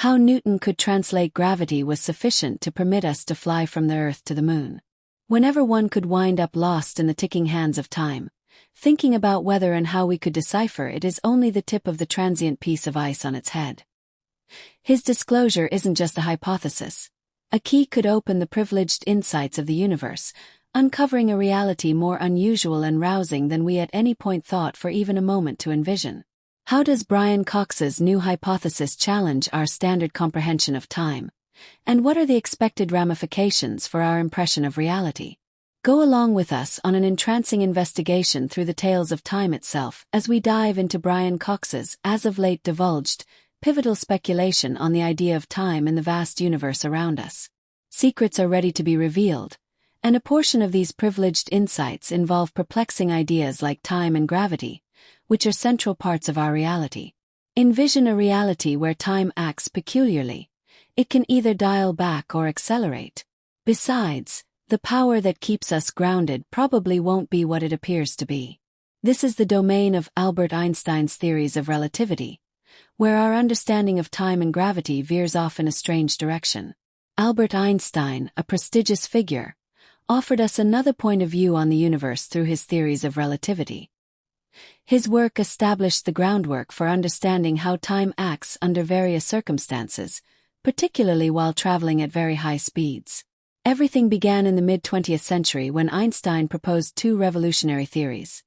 How Newton could translate gravity was sufficient to permit us to fly from the Earth to the Moon. Whenever one could wind up lost in the ticking hands of time, thinking about whether and how we could decipher it is only the tip of the transient piece of ice on its head. His disclosure isn't just a hypothesis. A key could open the privileged insights of the universe, uncovering a reality more unusual and rousing than we at any point thought for even a moment to envision. How does Brian Cox's new hypothesis challenge our standard comprehension of time? And what are the expected ramifications for our impression of reality? Go along with us on an entrancing investigation through the tales of time itself as we dive into Brian Cox's, as of late divulged, pivotal speculation on the idea of time in the vast universe around us. Secrets are ready to be revealed, and a portion of these privileged insights involve perplexing ideas like time and gravity, which are central parts of our reality. Envision a reality where time acts peculiarly. It can either dial back or accelerate. Besides, the power that keeps us grounded probably won't be what it appears to be. This is the domain of Albert Einstein's theories of relativity, where our understanding of time and gravity veers off in a strange direction. Albert Einstein, a prestigious figure, offered us another point of view on the universe through his theories of relativity. His work established the groundwork for understanding how time acts under various circumstances, particularly while traveling at very high speeds. Everything began in the mid-20th century when Einstein proposed two revolutionary theories: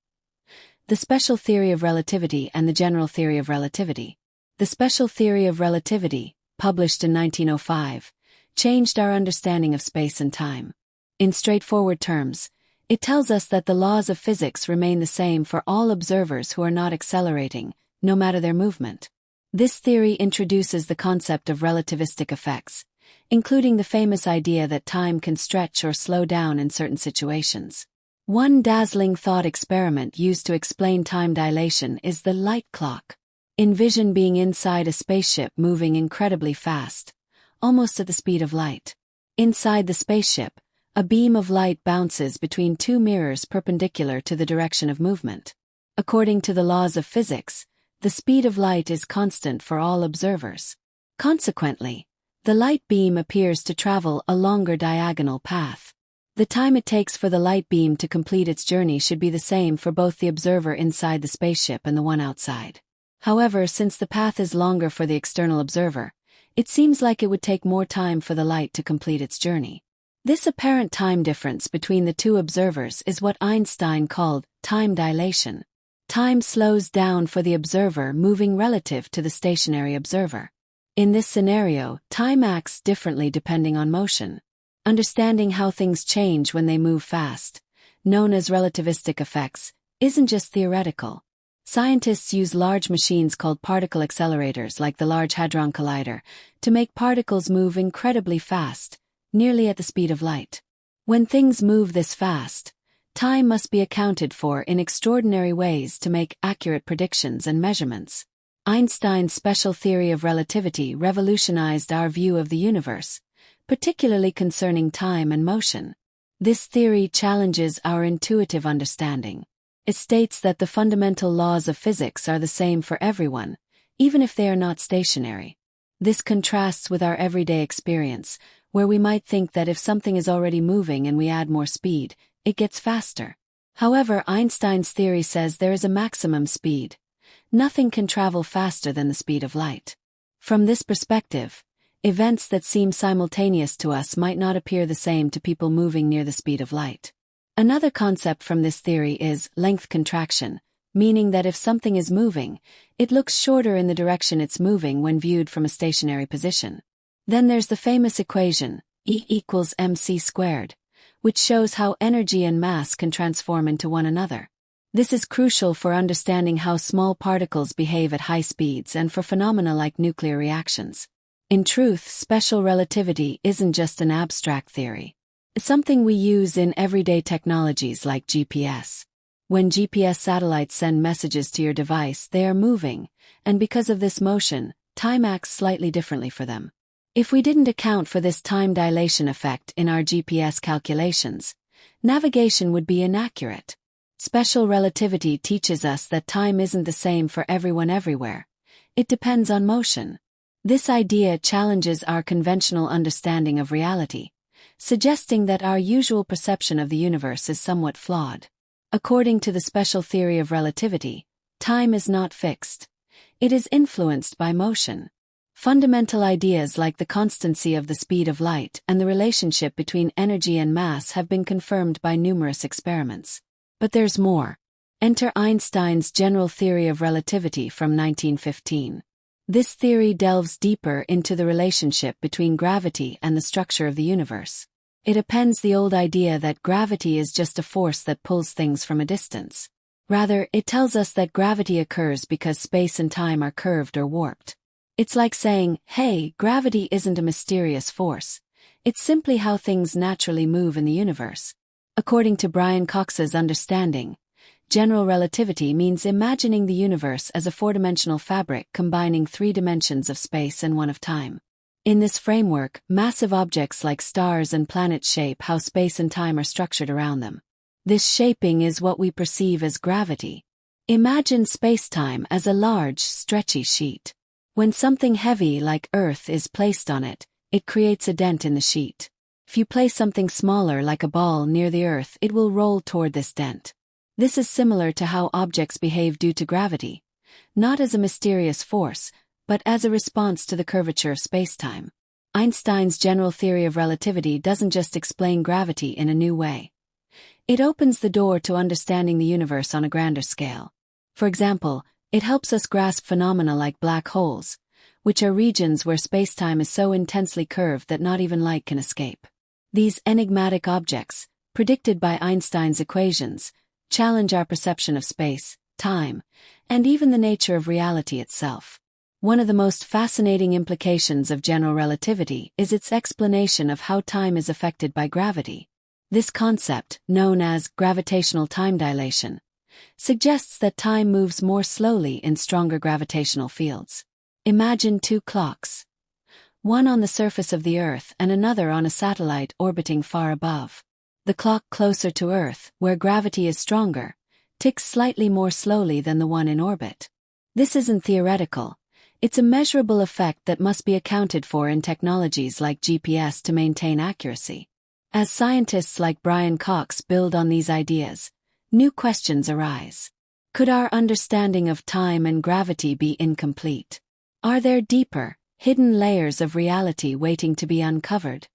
the special theory of relativity and the general theory of relativity. The special theory of relativity, published in 1905, changed our understanding of space and time. In straightforward terms, it tells us that the laws of physics remain the same for all observers who are not accelerating, no matter their movement. This theory introduces the concept of relativistic effects, including the famous idea that time can stretch or slow down in certain situations. One dazzling thought experiment used to explain time dilation is the light clock. Envision being inside a spaceship moving incredibly fast, almost at the speed of light. Inside the spaceship, a beam of light bounces between two mirrors perpendicular to the direction of movement. According to the laws of physics, the speed of light is constant for all observers. Consequently, the light beam appears to travel a longer diagonal path. The time it takes for the light beam to complete its journey should be the same for both the observer inside the spaceship and the one outside. However, since the path is longer for the external observer, it seems like it would take more time for the light to complete its journey. This apparent time difference between the two observers is what Einstein called time dilation. Time slows down for the observer moving relative to the stationary observer. In this scenario, time acts differently depending on motion. Understanding how things change when they move fast, known as relativistic effects, isn't just theoretical. Scientists use large machines called particle accelerators like the Large Hadron Collider to make particles move incredibly fast, nearly at the speed of light. When things move this fast, time must be accounted for in extraordinary ways to make accurate predictions and measurements. Einstein's special theory of relativity revolutionized our view of the universe, particularly concerning time and motion. This theory challenges our intuitive understanding. It states that the fundamental laws of physics are the same for everyone, even if they are not stationary. This contrasts with our everyday experience, where we might think that if something is already moving and we add more speed, it gets faster. However, Einstein's theory says there is a maximum speed. Nothing can travel faster than the speed of light. From this perspective, events that seem simultaneous to us might not appear the same to people moving near the speed of light. Another concept from this theory is length contraction, meaning that if something is moving, it looks shorter in the direction it's moving when viewed from a stationary position. Then there's the famous equation, E equals mc squared, which shows how energy and mass can transform into one another. This is crucial for understanding how small particles behave at high speeds and for phenomena like nuclear reactions. In truth, special relativity isn't just an abstract theory. It's something we use in everyday technologies like GPS. When GPS satellites send messages to your device, they are moving, and because of this motion, time acts slightly differently for them. If we didn't account for this time dilation effect in our GPS calculations, navigation would be inaccurate. Special relativity teaches us that time isn't the same for everyone everywhere. It depends on motion. This idea challenges our conventional understanding of reality, suggesting that our usual perception of the universe is somewhat flawed. According to the special theory of relativity, time is not fixed. It is influenced by motion. Fundamental ideas like the constancy of the speed of light and the relationship between energy and mass have been confirmed by numerous experiments. But there's more. Enter Einstein's general theory of relativity from 1915. This theory delves deeper into the relationship between gravity and the structure of the universe. It appends the old idea that gravity is just a force that pulls things from a distance. Rather, it tells us that gravity occurs because space and time are curved or warped. It's like saying, hey, gravity isn't a mysterious force. It's simply how things naturally move in the universe. According to Brian Cox's understanding, general relativity means imagining the universe as a four-dimensional fabric combining 3 dimensions of space and 1 of time. In this framework, massive objects like stars and planets shape how space and time are structured around them. This shaping is what we perceive as gravity. Imagine space-time as a large, stretchy sheet. When something heavy like Earth is placed on it, it creates a dent in the sheet. If you place something smaller like a ball near the Earth, it will roll toward this dent. This is similar to how objects behave due to gravity, not as a mysterious force, but as a response to the curvature of spacetime. Einstein's general theory of relativity doesn't just explain gravity in a new way. It opens the door to understanding the universe on a grander scale. For example, it helps us grasp phenomena like black holes, which are regions where spacetime is so intensely curved that not even light can escape. These enigmatic objects, predicted by Einstein's equations, challenge our perception of space, time, and even the nature of reality itself. One of the most fascinating implications of general relativity is its explanation of how time is affected by gravity. This concept, known as gravitational time dilation, suggests that time moves more slowly in stronger gravitational fields. Imagine 2 clocks, one on the surface of the Earth and another on a satellite orbiting far above. The clock closer to Earth, where gravity is stronger, ticks slightly more slowly than the one in orbit. This isn't theoretical. It's a measurable effect that must be accounted for in technologies like GPS to maintain accuracy. As scientists like Brian Cox build on these ideas, new questions arise. Could our understanding of time and gravity be incomplete? Are there deeper, hidden layers of reality waiting to be uncovered?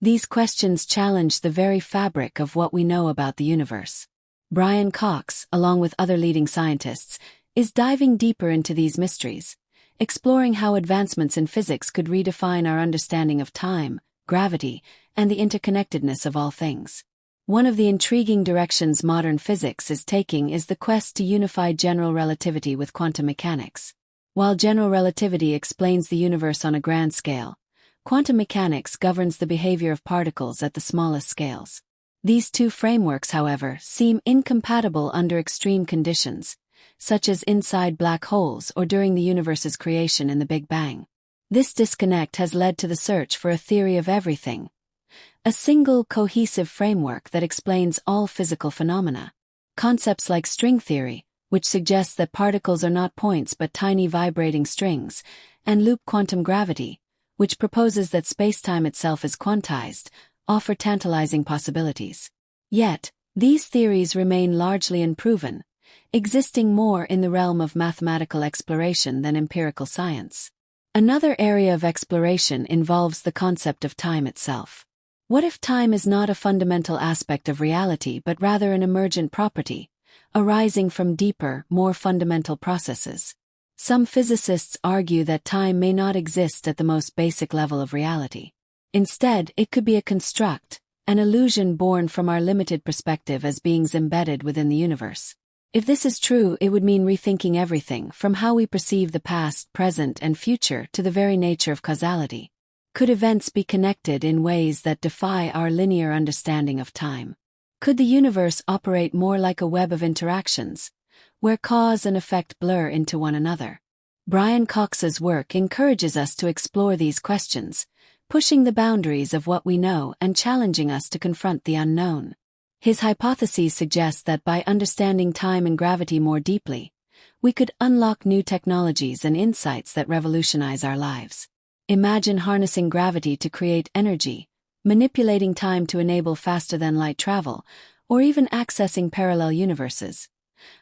These questions challenge the very fabric of what we know about the universe. Brian Cox, along with other leading scientists, is diving deeper into these mysteries, exploring how advancements in physics could redefine our understanding of time, gravity, and the interconnectedness of all things. One of the intriguing directions modern physics is taking is the quest to unify general relativity with quantum mechanics. While general relativity explains the universe on a grand scale, quantum mechanics governs the behavior of particles at the smallest scales. These two frameworks, however, seem incompatible under extreme conditions, such as inside black holes or during the universe's creation in the Big Bang. This disconnect has led to the search for a theory of everything, a single cohesive framework that explains all physical phenomena. Concepts like string theory, which suggests that particles are not points but tiny vibrating strings, and loop quantum gravity, which proposes that spacetime itself is quantized, offer tantalizing possibilities. Yet, these theories remain largely unproven, existing more in the realm of mathematical exploration than empirical science. Another area of exploration involves the concept of time itself. What if time is not a fundamental aspect of reality but rather an emergent property, arising from deeper, more fundamental processes? Some physicists argue that time may not exist at the most basic level of reality. Instead, it could be a construct, an illusion born from our limited perspective as beings embedded within the universe. If this is true, it would mean rethinking everything from how we perceive the past, present, and future to the very nature of causality. Could events be connected in ways that defy our linear understanding of time? Could the universe operate more like a web of interactions, where cause and effect blur into one another? Brian Cox's work encourages us to explore these questions, pushing the boundaries of what we know and challenging us to confront the unknown. His hypotheses suggest that by understanding time and gravity more deeply, we could unlock new technologies and insights that revolutionize our lives. Imagine harnessing gravity to create energy, manipulating time to enable faster-than-light travel, or even accessing parallel universes.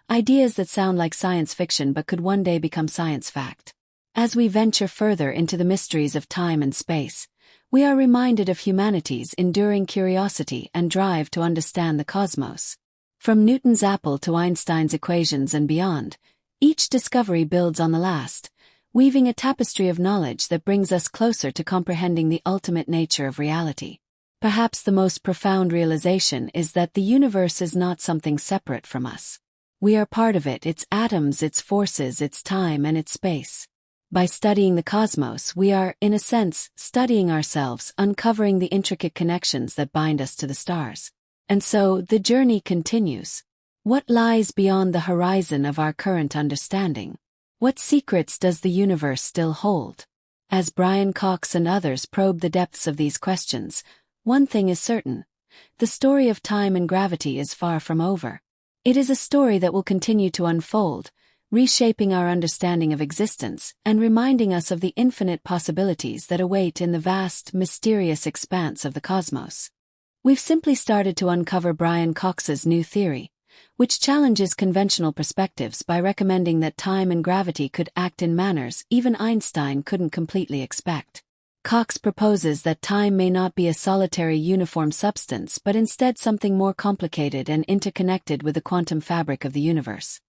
Ideas that sound like science fiction but could one day become science fact. As we venture further into the mysteries of time and space, we are reminded of humanity's enduring curiosity and drive to understand the cosmos. From Newton's apple to Einstein's equations and beyond, each discovery builds on the last, weaving a tapestry of knowledge that brings us closer to comprehending the ultimate nature of reality. Perhaps the most profound realization is that the universe is not something separate from us. We are part of it, its atoms, its forces, its time, and its space. By studying the cosmos, we are, in a sense, studying ourselves, uncovering the intricate connections that bind us to the stars. And so, the journey continues. What lies beyond the horizon of our current understanding? What secrets does the universe still hold? As Brian Cox and others probe the depths of these questions, one thing is certain: the story of time and gravity is far from over. It is a story that will continue to unfold, reshaping our understanding of existence and reminding us of the infinite possibilities that await in the vast, mysterious expanse of the cosmos. We've simply started to uncover Brian Cox's new theory, which challenges conventional perspectives by recommending that time and gravity could act in manners even Einstein couldn't completely expect. Cox proposes that time may not be a solitary uniform substance but instead something more complicated and interconnected with the quantum fabric of the universe.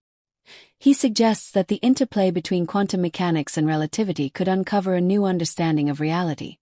He suggests that the interplay between quantum mechanics and relativity could uncover a new understanding of reality,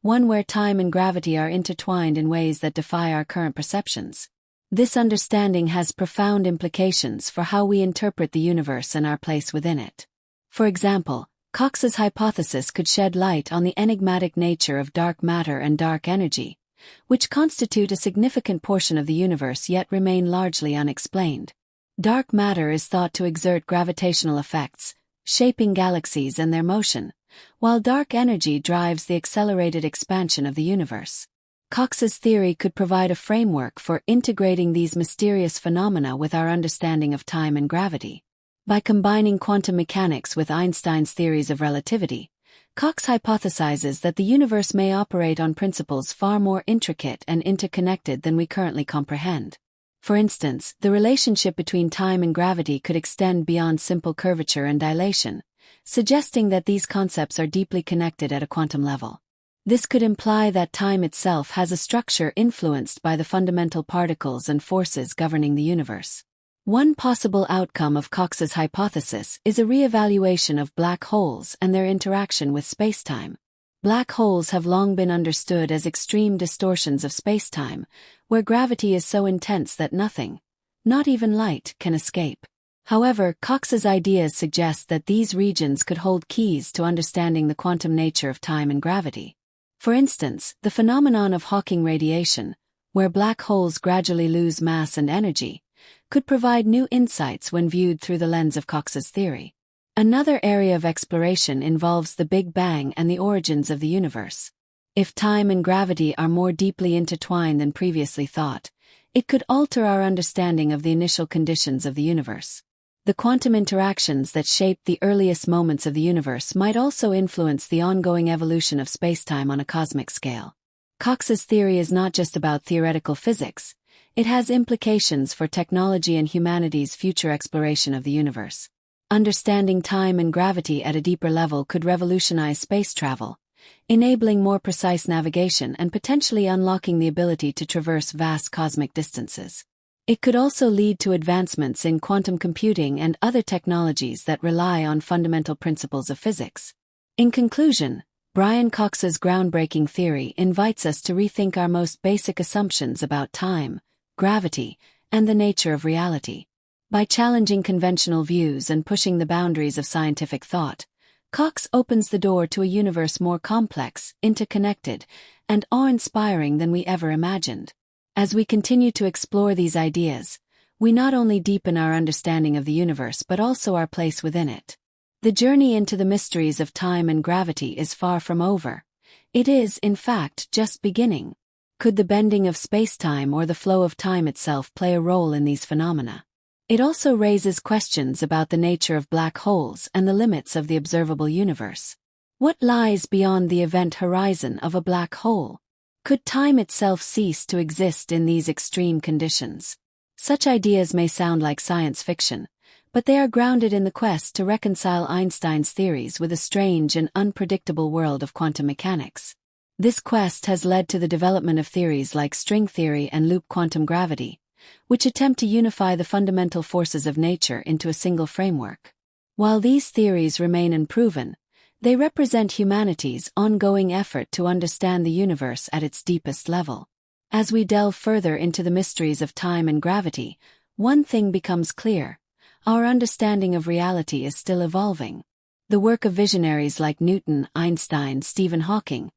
one where time and gravity are intertwined in ways that defy our current perceptions. This understanding has profound implications for how we interpret the universe and our place within it. For example, Cox's hypothesis could shed light on the enigmatic nature of dark matter and dark energy, which constitute a significant portion of the universe yet remain largely unexplained. Dark matter is thought to exert gravitational effects, shaping galaxies and their motion, while dark energy drives the accelerated expansion of the universe. Cox's theory could provide a framework for integrating these mysterious phenomena with our understanding of time and gravity. By combining quantum mechanics with Einstein's theories of relativity, Cox hypothesizes that the universe may operate on principles far more intricate and interconnected than we currently comprehend. For instance, the relationship between time and gravity could extend beyond simple curvature and dilation, suggesting that these concepts are deeply connected at a quantum level. This could imply that time itself has a structure influenced by the fundamental particles and forces governing the universe. One possible outcome of Cox's hypothesis is a re-evaluation of black holes and their interaction with spacetime. Black holes have long been understood as extreme distortions of spacetime, where gravity is so intense that nothing, not even light, can escape. However, Cox's ideas suggest that these regions could hold keys to understanding the quantum nature of time and gravity. For instance, the phenomenon of Hawking radiation, where black holes gradually lose mass and energy, could provide new insights when viewed through the lens of Cox's theory. Another area of exploration involves the Big Bang and the origins of the universe. If time and gravity are more deeply intertwined than previously thought, it could alter our understanding of the initial conditions of the universe. The quantum interactions that shaped the earliest moments of the universe might also influence the ongoing evolution of spacetime on a cosmic scale. Cox's theory is not just about theoretical physics, it has implications for technology and humanity's future exploration of the universe. Understanding time and gravity at a deeper level could revolutionize space travel, enabling more precise navigation and potentially unlocking the ability to traverse vast cosmic distances. It could also lead to advancements in quantum computing and other technologies that rely on fundamental principles of physics. In conclusion, Brian Cox's groundbreaking theory invites us to rethink our most basic assumptions about time, gravity, and the nature of reality. By challenging conventional views and pushing the boundaries of scientific thought, Cox opens the door to a universe more complex, interconnected, and awe-inspiring than we ever imagined. As we continue to explore these ideas, we not only deepen our understanding of the universe but also our place within it. The journey into the mysteries of time and gravity is far from over. It is, in fact, just beginning. Could the bending of spacetime or the flow of time itself play a role in these phenomena? It also raises questions about the nature of black holes and the limits of the observable universe. What lies beyond the event horizon of a black hole? Could time itself cease to exist in these extreme conditions? Such ideas may sound like science fiction, but they are grounded in the quest to reconcile Einstein's theories with a strange and unpredictable world of quantum mechanics. This quest has led to the development of theories like string theory and loop quantum gravity, which attempt to unify the fundamental forces of nature into a single framework. While these theories remain unproven, they represent humanity's ongoing effort to understand the universe at its deepest level. As we delve further into the mysteries of time and gravity, one thing becomes clear: our understanding of reality is still evolving. The work of visionaries like Newton, Einstein, Stephen Hawking,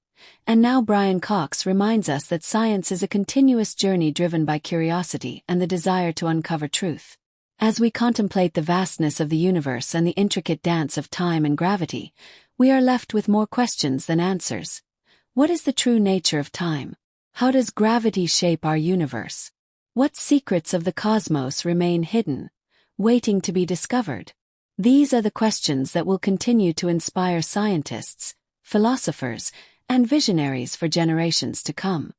and now Brian Cox reminds us that science is a continuous journey driven by curiosity and the desire to uncover truth. As we contemplate the vastness of the universe and the intricate dance of time and gravity, we are left with more questions than answers. What is the true nature of time? How does gravity shape our universe? What secrets of the cosmos remain hidden, waiting to be discovered? These are the questions that will continue to inspire scientists, philosophers, and visionaries for generations to come.